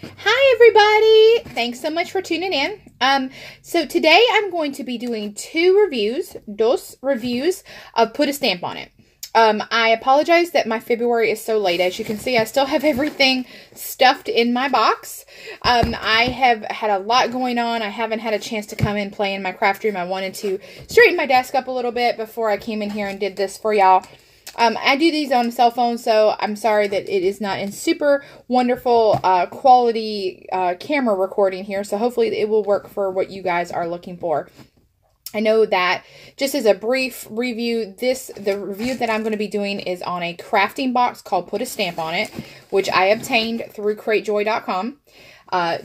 Hi everybody! Thanks so much for tuning in. So today I'm going to be doing dos reviews of Put a Stamp on It. I apologize that my February is so late. As you can see, I still have everything stuffed in my box. I have had a lot going on. I haven't had a chance to come in, play in my craft room. I wanted to straighten my desk up a little bit before I came in here and did this for y'all. I do these on cell phone, so I'm sorry that it is not in super wonderful quality camera recording here. So hopefully it will work for what you guys are looking for. I know that just as a brief review, the review that I'm going to be doing is on a crafting box called Put a Stamp on It, which I obtained through cratejoy.com.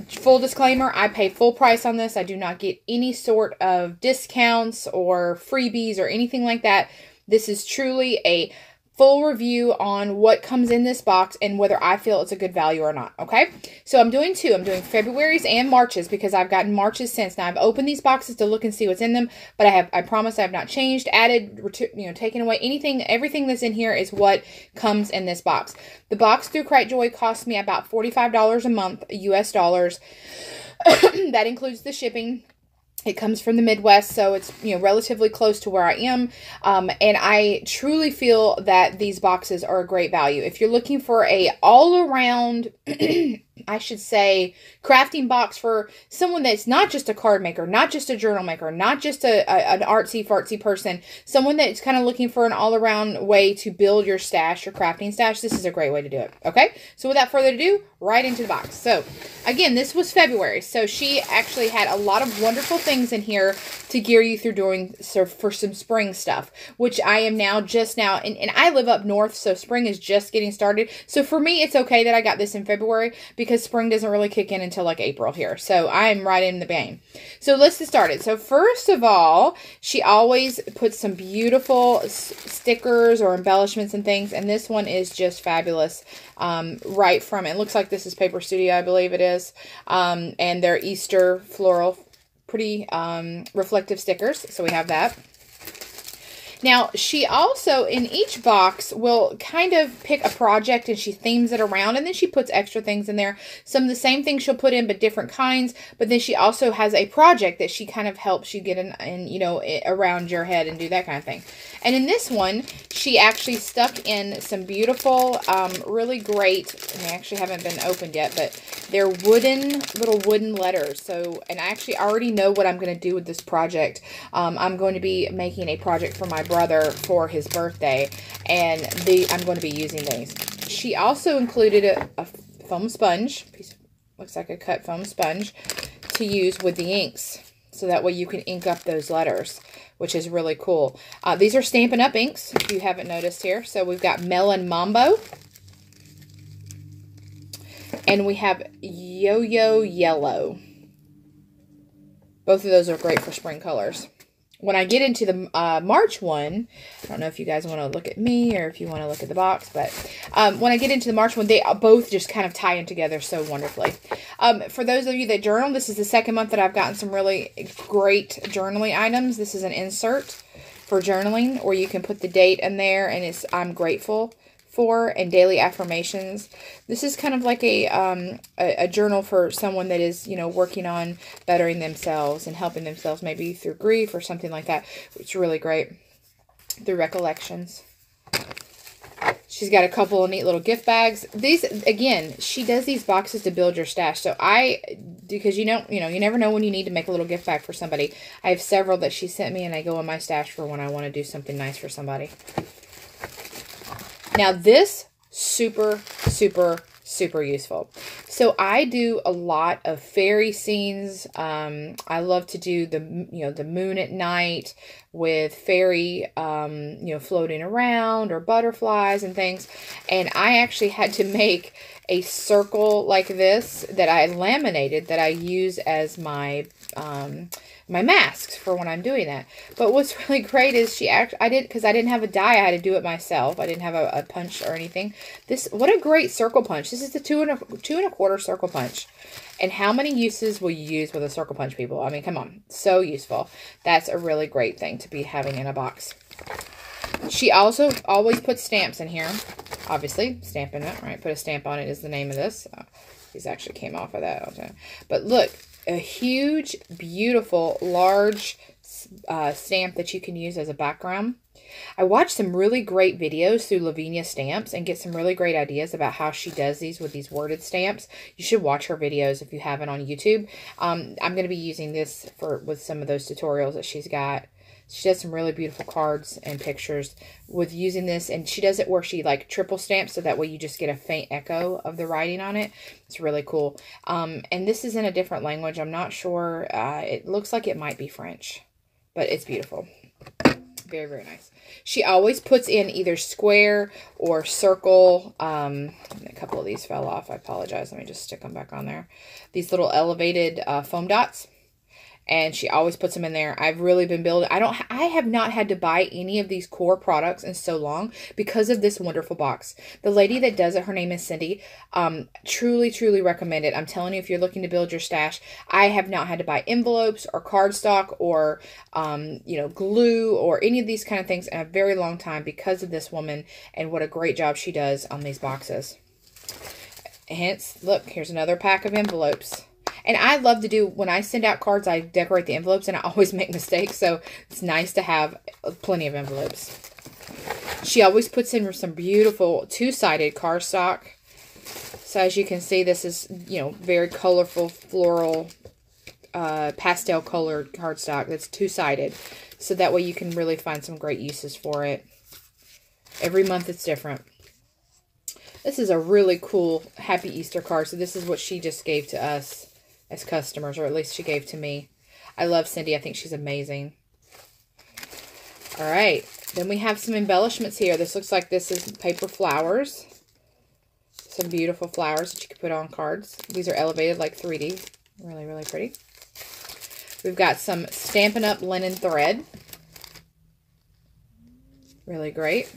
Full disclaimer, I pay full price on this. I do not get any sort of discounts or freebies or anything like that. This is truly a full review on what comes in this box and whether I feel it's a good value or not, okay? So I'm doing two. I'm doing February's and March's because I've gotten March's since. Now, I've opened these boxes to look and see what's in them, but I promise I have not changed, added, taken away anything. Everything that's in here is what comes in this box. The box through Cratejoy cost me about $45 a month, US dollars. That includes the shipping. It comes from the Midwest, so it's, relatively close to where I am. And I truly feel that these boxes are a great value. If you're looking for a all-around, I should say, crafting box for someone that's not just a card maker, not just a journal maker, not just an artsy-fartsy person, someone that's kind of looking for an all-around way to build your stash, your crafting stash, this is a great way to do it, okay? So without further ado, right into the box. So, again, this was February, so she actually had a lot of wonderful things in here to gear you through for some spring stuff, which I am just now, and I live up north, so spring is just getting started. So for me, it's okay that I got this in February because spring doesn't really kick in until like April here. So I'm right in the vein. So let's get started. So first of all, she always puts some beautiful stickers or embellishments and things, and this one is just fabulous. Right from, it looks like this is Paper Studio, I believe it is, and they're Easter floral, pretty reflective stickers, so we have that. Now, she also, in each box, will kind of pick a project and she themes it around, and then she puts extra things in there. Some of the same things she'll put in, but different kinds, but then she also has a project that she kind of helps you get in around your head and do that kind of thing. And in this one, she actually stuck in some beautiful, really great, and they actually haven't been opened yet, but they're little wooden letters. So, and I actually already know what I'm going to do with this project. I'm going to be making a project for my brother for his birthday, and I'm going to be using these. She also included a foam sponge, looks like a cut foam sponge, to use with the inks, so that way you can ink up those letters, which is really cool. These are Stampin' Up! Inks, if you haven't noticed here. So we've got Melon Mambo, and we have Yo-Yo Yellow. Both of those are great for spring colors. When I get into the March one, I don't know if you guys want to look at me or if you want to look at the box, but when I get into the March one, they both just kind of tie in together so wonderfully. For those of you that journal, this is the second month that I've gotten some really great journaling items. This is an insert for journaling where you can put the date in there, and it's I'm grateful for, and daily affirmations. This is kind of like a journal for someone that is, working on bettering themselves and helping themselves maybe through grief or something like that. It's really great. Through recollections. She's got a couple of neat little gift bags. These, again, she does these boxes to build your stash. So because you never know when you need to make a little gift bag for somebody. I have several that she sent me, and I go in my stash for when I want to do something nice for somebody. Now this, super, super, super useful. So I do a lot of fairy scenes. I love to do the moon at night with fairy, floating around, or butterflies and things. And I actually had to make a circle like this that I laminated that I use as my my masks for when I'm doing that. But what's really great is because I didn't have a die, I had to do it myself. I didn't have a punch or anything. What a great circle punch. This is the 2 1/4 circle punch. And how many uses will you use with a circle punch, people? I mean, come on. So useful. That's a really great thing to be having in a box. She also always puts stamps in here. Obviously, Stampin' It, right? Put a stamp on it is the name of this. These actually came off of that. But look, a huge, beautiful, large stamp that you can use as a background. I watched some really great videos through Lavinia Stamps and get some really great ideas about how she does these with these worded stamps. You should watch her videos if you haven't on YouTube. I'm going to be using this with some of those tutorials that she's got. She does some really beautiful cards and pictures with using this, and she does it where she like triple stamps, so that way you just get a faint echo of the writing on it. It's really cool. And this is in a different language. I'm not sure. It looks like it might be French, but it's beautiful. Very, very nice. She always puts in either square or circle. A couple of these fell off. I apologize. Let me just stick them back on there. These little elevated foam dots. And she always puts them in there. I've really been building. I have not had to buy any of these core products in so long because of this wonderful box. The lady that does it, her name is Cindy. Truly, truly recommend it. I'm telling you, if you're looking to build your stash, I have not had to buy envelopes or cardstock or, you know, glue or any of these kind of things in a very long time because of this woman and what a great job she does on these boxes. Hence, look, here's another pack of envelopes. And I love to do, when I send out cards, I decorate the envelopes, and I always make mistakes, so it's nice to have plenty of envelopes. She always puts in some beautiful two-sided cardstock. So as you can see, this is, you know, very colorful, floral, pastel colored cardstock that's two-sided. So that way you can really find some great uses for it. Every month it's different. This is a really cool Happy Easter card. So this is what she just gave to us as customers, or at least she gave to me. I love Cindy. I think she's amazing. All right. Then we have some embellishments here. This looks like this is paper flowers. Some beautiful flowers that you can put on cards. These are elevated like 3D. Really, really pretty. We've got some Stampin' Up! Linen thread. Really great.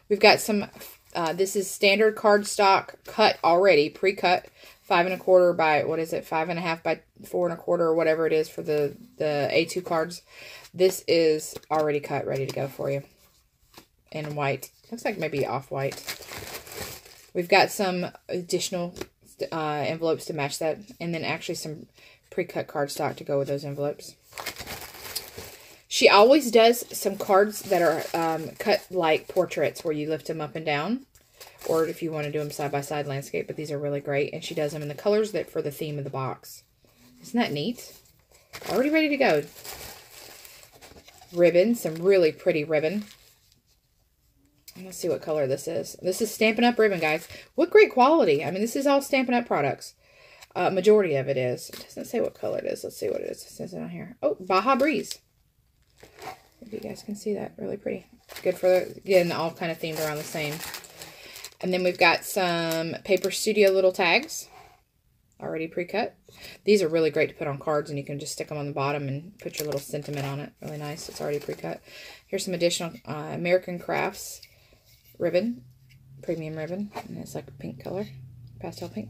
We've got some, this is standard cardstock cut already, pre-cut. 5 1/4 by, what is it, 5 1/2 by 4 1/4 or whatever it is for the A2 cards. This is already cut, ready to go for you. In white. Looks like maybe off-white. We've got some additional envelopes to match that. And then actually some pre-cut cardstock to go with those envelopes. She always does some cards that are cut like portraits where you lift them up and down. Or if you want to do them side-by-side landscape. But these are really great. And she does them in the colors that for the theme of the box. Isn't that neat? Already ready to go. Ribbon. Some really pretty ribbon. Let's see what color this is. This is Stampin' Up! Ribbon, guys. What great quality. I mean, this is all Stampin' Up! Products. Majority of it is. It doesn't say what color it is. Let's see what it is. It says it on here. Oh, Baja Breeze. If you guys can see that. Really pretty. Good for, again, all kind of themed around the same. And then we've got some Paper Studio little tags. Already pre-cut. These are really great to put on cards, and you can just stick them on the bottom and put your little sentiment on it. Really nice. It's already pre-cut. Here's some additional American Crafts ribbon. Premium ribbon. And it's like a pink color. Pastel pink.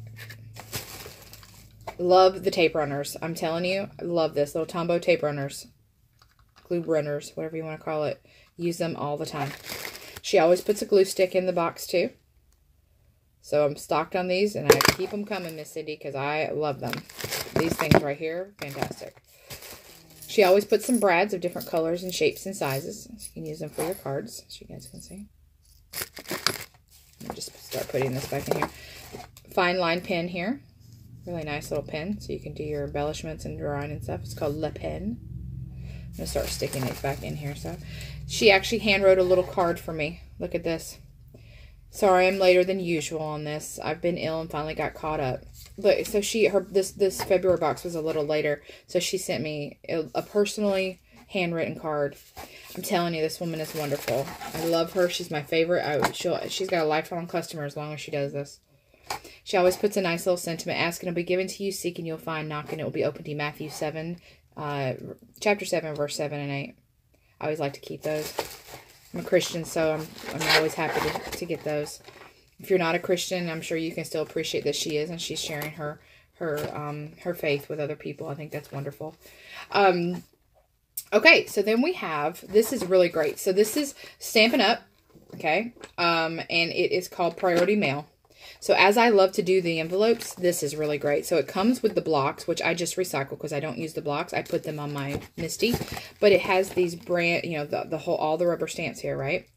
Love the tape runners. I'm telling you, I love this. Little Tombow tape runners. Glue runners, whatever you want to call it. Use them all the time. She always puts a glue stick in the box too. So I'm stocked on these, and I keep them coming, Miss Cindy, because I love them. These things right here, fantastic. She always puts some brads of different colors and shapes and sizes. So you can use them for your cards, as you guys can see. Let me just start putting this back in here. Fine line pen here. Really nice little pen, so you can do your embellishments and drawing and stuff. It's called Le Pen. I'm going to start sticking it back in here. So she actually hand wrote a little card for me. Look at this. Sorry, I'm later than usual on this. I've been ill and finally got caught up. But so this February box was a little later, so she sent me a personally handwritten card. I'm telling you, this woman is wonderful. I love her. She's my favorite. She's got a lifetime customer as long as she does this. She always puts a nice little sentiment. Ask and it'll be given to you. Seek and you'll find. Knock and it will be open to you. Matthew 7, chapter 7, verse 7 and 8. I always like to keep those. I'm a Christian, so I'm always happy to get those. If you're not a Christian, I'm sure you can still appreciate that she is, and she's sharing her faith with other people. I think that's wonderful. Okay, so then we have, this is really great. So this is Stampin' Up, okay, and it is called Priority Mail. So as I love to do the envelopes, this is really great. So it comes with the blocks, which I just recycle because I don't use the blocks. I put them on my Misty. But it has these brand, you know, the whole, all the rubber stamps here, right?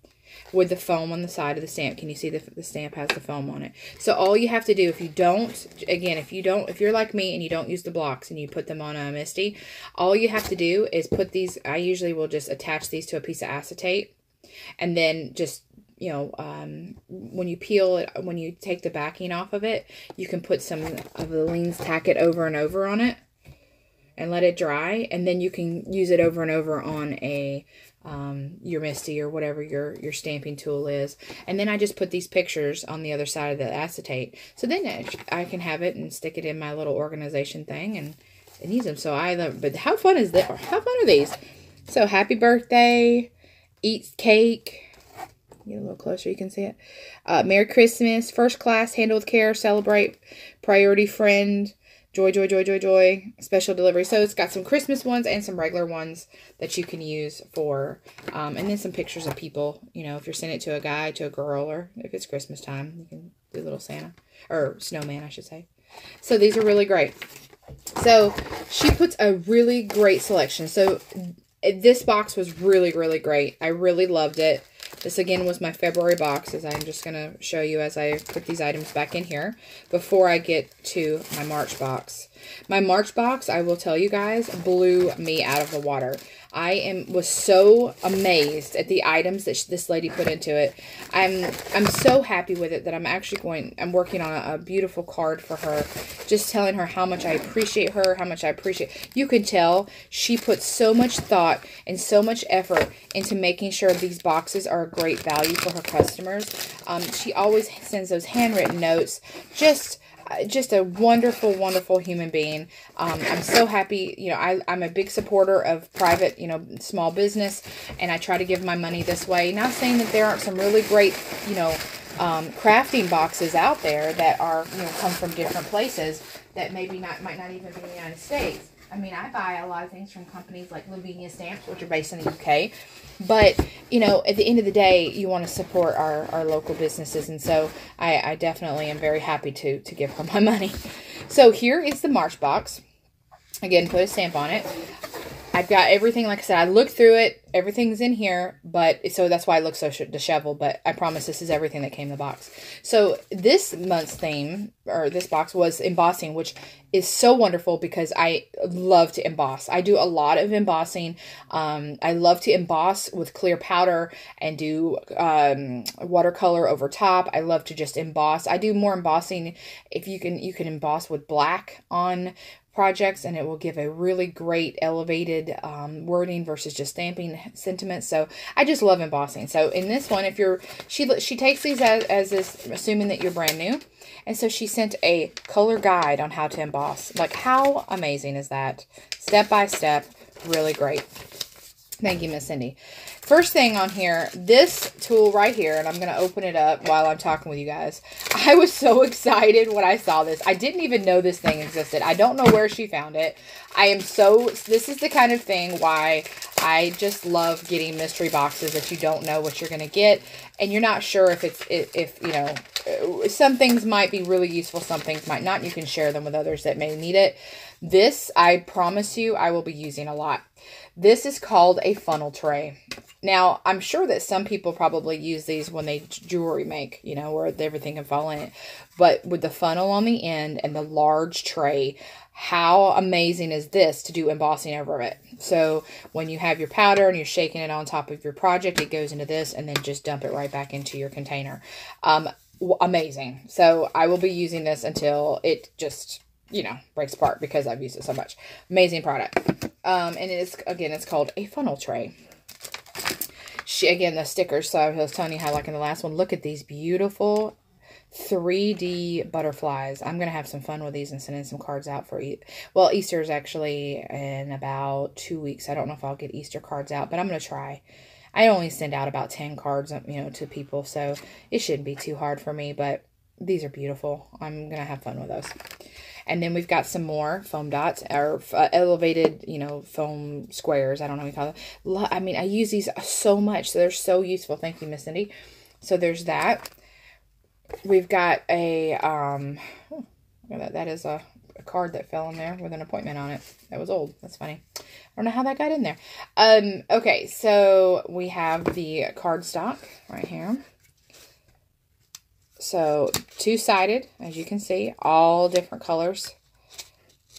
With the foam on the side of the stamp. Can you see the stamp has the foam on it? So all you have to do, if you don't, again, if you're like me and you don't use the blocks and you put them on a Misty, all you have to do is put these, I usually will just attach these to a piece of acetate, and then just, you know, when you peel it, when you take the backing off of it, you can put some of the leans, tack it over and over on it and let it dry, and then you can use it over and over on a your Misty or whatever your stamping tool is. And then I just put these pictures on the other side of the acetate, so then I can have it and stick it in my little organization thing and use them. So I love, but how fun is that? Or how fun are these? So happy birthday, eat cake. Get a little closer, you can see it. Merry Christmas, first class, handle with care, celebrate, priority friend, joy, joy, joy, joy, joy, special delivery. So it's got some Christmas ones and some regular ones that you can use for, and then some pictures of people, you know, if you're sending it to a guy, to a girl, or if it's Christmas time, you can do a little Santa, or snowman, I should say. So these are really great. So she puts a really great selection. So this box was really, really great. I really loved it. This again was my February box, as I'm just going to show you as I put these items back in here before I get to my March box. My March box, I will tell you guys, blew me out of the water. I was so amazed at the items that this lady put into it. I'm so happy with it that I'm working on a beautiful card for her, just telling her how much I appreciate her, how much I appreciate. You can tell she put so much thought and so much effort into making sure these boxes are a great value for her customers. She always sends those handwritten notes. Just a wonderful, wonderful human being. I'm so happy. You know, I'm a big supporter of private, you know, small business, and I try to give my money this way. Not saying that there aren't some really great, you know, crafting boxes out there that are, you know, come from different places that maybe might not even be in the United States. I mean, I buy a lot of things from companies like Lavinia Stamps, which are based in the UK. But, you know, at the end of the day, you want to support our local businesses. And so I definitely am very happy to give her my money. So here is the March box. Again, put a stamp on it. I've got everything, like I said, I looked through it. Everything's in here, but so that's why it looks so disheveled, but I promise this is everything that came in the box. So this month's theme, or this box, was embossing, which is so wonderful because I love to emboss. I do a lot of embossing. I love to emboss with clear powder and do watercolor over top. I love to just emboss. I do more embossing. If you can emboss with black on projects, and it will give a really great elevated wording versus just stamping sentiments. So I just love embossing. So in this one, if you're, she takes these as is, assuming that you're brand new, and so she sent a color guide on how to emboss. Like, how amazing is that? Step by step, really great. Thank you, Miss Cindy. First thing on here, this tool right here, and I'm going to open it up while I'm talking with you guys. I was so excited when I saw this. I didn't even know this thing existed. I don't know where she found it. This is the kind of thing why I just love getting mystery boxes that you don't know what you're going to get, and you're not sure if you know, some things might be really useful, some things might not. You can share them with others that may need it. This, I promise you, I will be using a lot. This is called a funnel tray. Now, I'm sure that some people probably use these when they jewelry make, you know, where everything can fall in it. But with the funnel on the end and the large tray, how amazing is this to do embossing over it? So when you have your powder and you're shaking it on top of your project, it goes into this, and then just dump it right back into your container. Amazing. So I will be using this until it just, you know, breaks apart because I've used it so much. Amazing product. And it's called a funnel tray. Again, the stickers, so I was telling you how, like in the last one, look at these beautiful 3D butterflies. I'm going to have some fun with these and send in some cards out for you. Well, Easter is actually in about 2 weeks. I don't know if I'll get Easter cards out, but I'm going to try. I only send out about 10 cards, you know, to people, so it shouldn't be too hard for me, but these are beautiful. I'm going to have fun with those. And then we've got some more foam dots, or elevated, you know, foam squares. I don't know what you call them. I mean, I use these so much, so they're so useful. Thank you, Miss Cindy. So there's that. We've got a, that is a card that fell in there with an appointment on it. That was old. That's funny. I don't know how that got in there. Okay, so we have the cardstock right here. So, two-sided, as you can see, all different colors.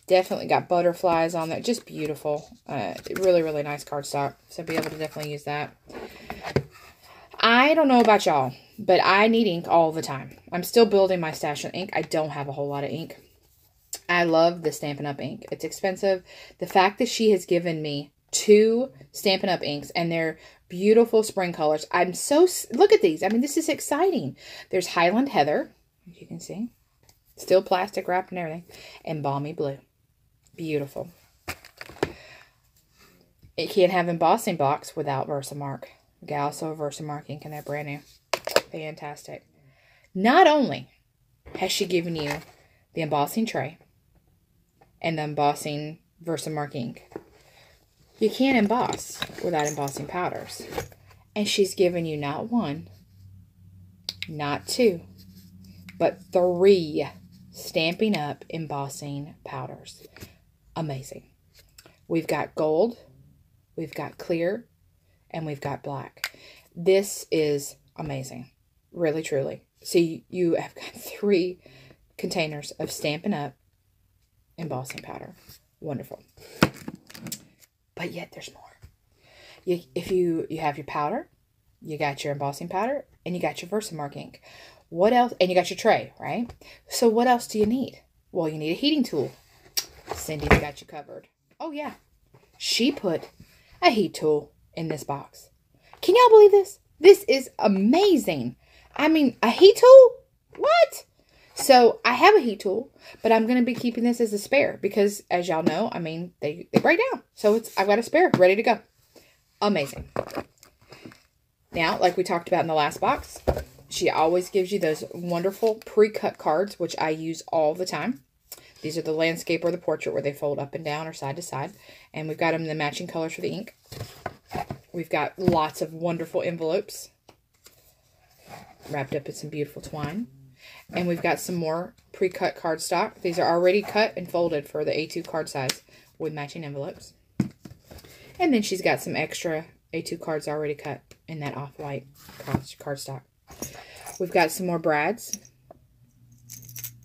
Definitely got butterflies on there. Just beautiful. Really, really nice cardstock. So, be able to definitely use that. I don't know about y'all, but I need ink all the time. I'm still building my stash of ink. I don't have a whole lot of ink. I love the Stampin' Up! Ink. It's expensive. The fact that she has given me 2 Stampin' Up! Inks, and they're beautiful spring colors. I'm so... Look at these. I mean, this is exciting. There's Highland Heather, as you can see. Still plastic wrapped and everything. And Balmy Blue. Beautiful. It can't have embossing blocks without Versamark. We got also Versamark ink in there, brand new. Fantastic. Not only has she given you the embossing tray and the embossing Versamark ink, you can't emboss without embossing powders. And she's given you not 1, not 2, but 3 Stampin' Up! Embossing powders. Amazing. We've got gold, we've got clear, and we've got black. This is amazing. Really, truly. So you have got 3 containers of Stampin' Up! Embossing powder. Wonderful. But yet there's more. If you have your powder, you got your embossing powder, and you got your Versamark ink. What else? And you got your tray, right? So what else do you need? Well, you need a heating tool. Cindy's got you covered. Oh, yeah. She put a heat tool in this box. Can y'all believe this? This is amazing. I mean, a heat tool? What? So, I have a heat tool, but I'm going to be keeping this as a spare because, as y'all know, I mean, they break down. So, I've got a spare ready to go. Amazing. Now, like we talked about in the last box, she always gives you those wonderful pre-cut cards, which I use all the time. These are the landscape or the portrait where they fold up and down or side to side. And we've got them in the matching colors for the ink. We've got lots of wonderful envelopes wrapped up in some beautiful twine. And we've got some more pre-cut cardstock. These are already cut and folded for the A2 card size with matching envelopes. And then she's got some extra A2 cards already cut in that off-white cardstock. We've got some more brads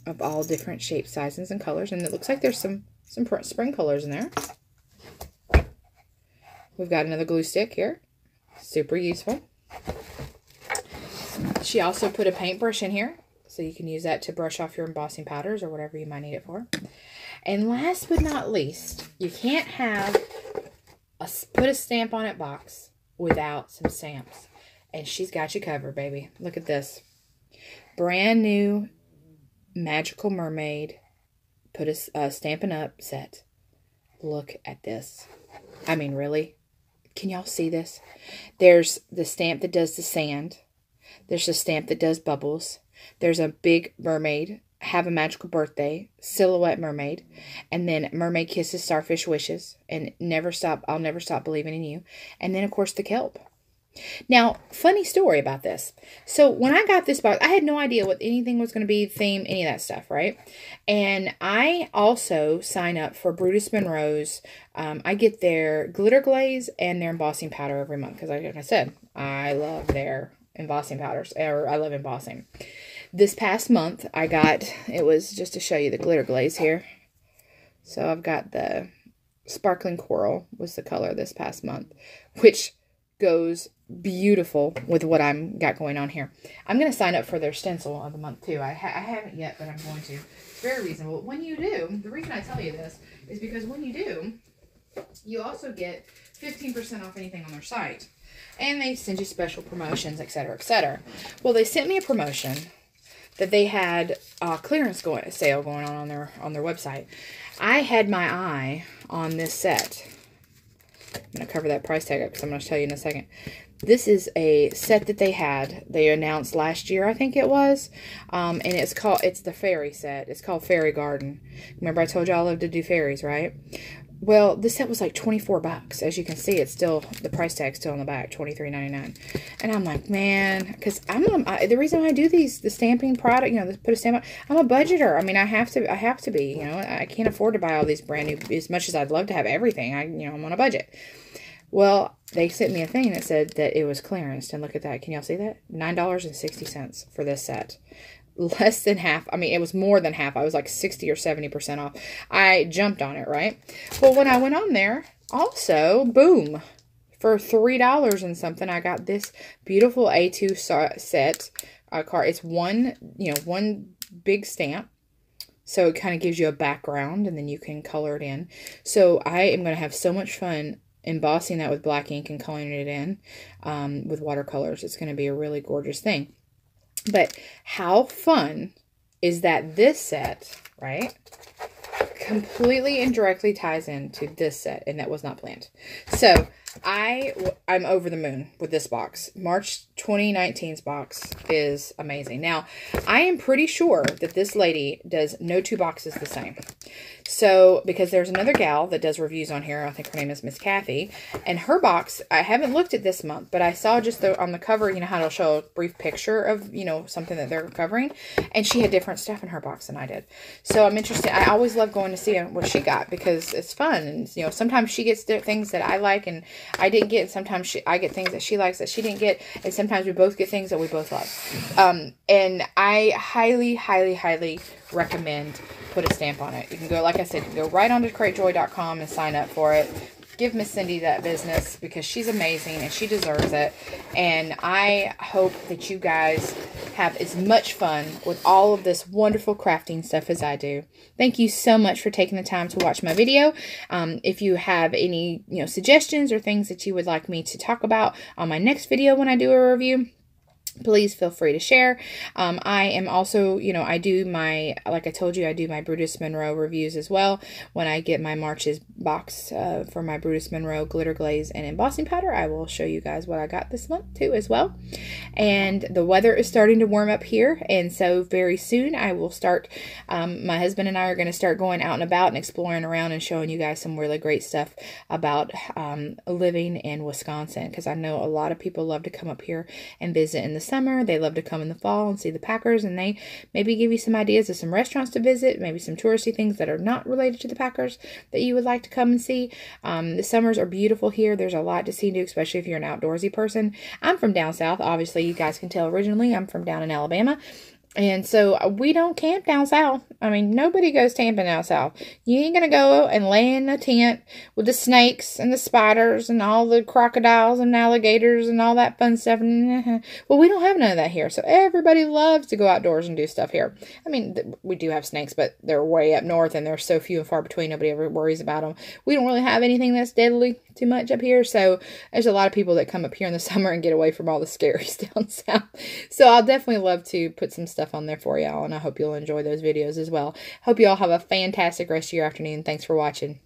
of all different shapes, sizes, and colors. And it looks like there's some spring colors in there. We've got another glue stick here. Super useful. She also put a paintbrush in here, so you can use that to brush off your embossing powders or whatever you might need it for. And last but not least, you can't have a put a stamp on it box without some stamps. And she's got you covered, baby. Look at this. Brand new Magical Mermaid put a Stampin' Up! Set. Look at this. I mean, really? Can y'all see this? There's the stamp that does the sand. There's a stamp that does bubbles. There's a big mermaid, Have a Magical Birthday, Silhouette Mermaid, and then Mermaid Kisses, Starfish Wishes, and Never Stop, I'll Never Stop Believing in You. And then, of course, the kelp. Now, funny story about this. So, when I got this box, I had no idea what anything was going to be, theme, any of that stuff, right? And I also sign up for Brutus Monroe's. I get their glitter glaze and their embossing powder every month. Because, like I said, I love their embossing powders. Or I love embossing. This past month, I got, it was just to show you the glitter glaze here. So, I've got the Sparkling Coral was the color this past month. Which goes beautiful with what I'm got going on here. I'm going to sign up for their stencil of the month too. I haven't yet, but I'm going to. It's very reasonable. When you do, the reason I tell you this is because when you do, you also get 15% off anything on their site. And they send you special promotions, etc., etc. Well, they sent me a promotion that they had a clearance sale going on their website. I had my eye on this set. I'm going to cover that price tag up because I'm going to tell you in a second. This is a set that they had. They announced last year, I think it was. And it's the fairy set. It's called Fairy Garden. Remember I told you I love to do fairies, right? Well, this set was like $24. As you can see, it's still, the price tag's still on the back, $23.99. And I'm like, man, because the reason I do the stamping product, you know, put a stamp on, I'm a budgeter. I mean, I have to be, you know, I can't afford to buy all these brand new, as much as I'd love to have everything. I'm on a budget. Well, they sent me a thing that said that it was clearanced, and look at that. Can y'all see that? $9.60 for this set. Less than half. I mean, it was more than half. I was like 60 or 70% off. I jumped on it, right? Well, when I went on there, also, boom, for $3 and something, I got this beautiful A2 set card. It's one big stamp. So it kind of gives you a background, and then you can color it in. So I am going to have so much fun embossing that with black ink and coloring it in with watercolors. It's going to be a really gorgeous thing. But how fun is that this set, right, completely and directly ties into this set, and that was not planned. So I'm over the moon with this box. March 2019's box is amazing. Now, I am pretty sure that this lady does no two boxes the same. So, because there's another gal that does reviews on here. I think her name is Miss Kathy. And her box, I haven't looked at this month, but I saw just on the cover, you know, how it'll show a brief picture of, you know, something that they're covering. And she had different stuff in her box than I did. So, I'm interested. I always love going to see what she got because it's fun. And, you know, sometimes she gets things that I like and I didn't get. And sometimes I get things that she likes that she didn't get. And sometimes we both get things that we both love. And I highly, highly, highly recommend Put a Stamp on it. You can go, like I said, you can go right onto CreateJoy.com and sign up for it. Give Miss Cindy that business because she's amazing and she deserves it. And I hope that you guys have as much fun with all of this wonderful crafting stuff as I do. Thank you so much for taking the time to watch my video. If you have any, you know, suggestions or things that you would like me to talk about on my next video when I do a review, please feel free to share. I am also, you know, I do my, like I told you, I do my Brutus Monroe reviews as well. When I get my March's box for my Brutus Monroe glitter glaze and embossing powder, I will show you guys what I got this month too as well. And the weather is starting to warm up here, and so very soon I will start, my husband and I are going to start going out and about and exploring around and showing you guys some really great stuff about living in Wisconsin, because I know a lot of people love to come up here and visit in the summer. They love to come in the fall and see the Packers, and they maybe give you some ideas of some restaurants to visit, maybe some touristy things that are not related to the Packers that you would like to come and see. The summers are beautiful here. There's a lot to see and do, especially if you're an outdoorsy person. I'm from down south. Obviously, you guys can tell originally I'm from down in Alabama. And so we don't camp down south. I mean, nobody goes camping down south. You ain't going to go and lay in a tent with the snakes and the spiders and all the crocodiles and alligators and all that fun stuff. Well, we don't have none of that here. So everybody loves to go outdoors and do stuff here. I mean, we do have snakes, but they're way up north and they're so few and far between. Nobody ever worries about them. We don't really have anything that's deadly too much up here. So there's a lot of people that come up here in the summer and get away from all the scaries down south. So I'll definitely love to put some stuff on there for y'all, and I hope you'll enjoy those videos as well. Hope you all have a fantastic rest of your afternoon. Thanks for watching.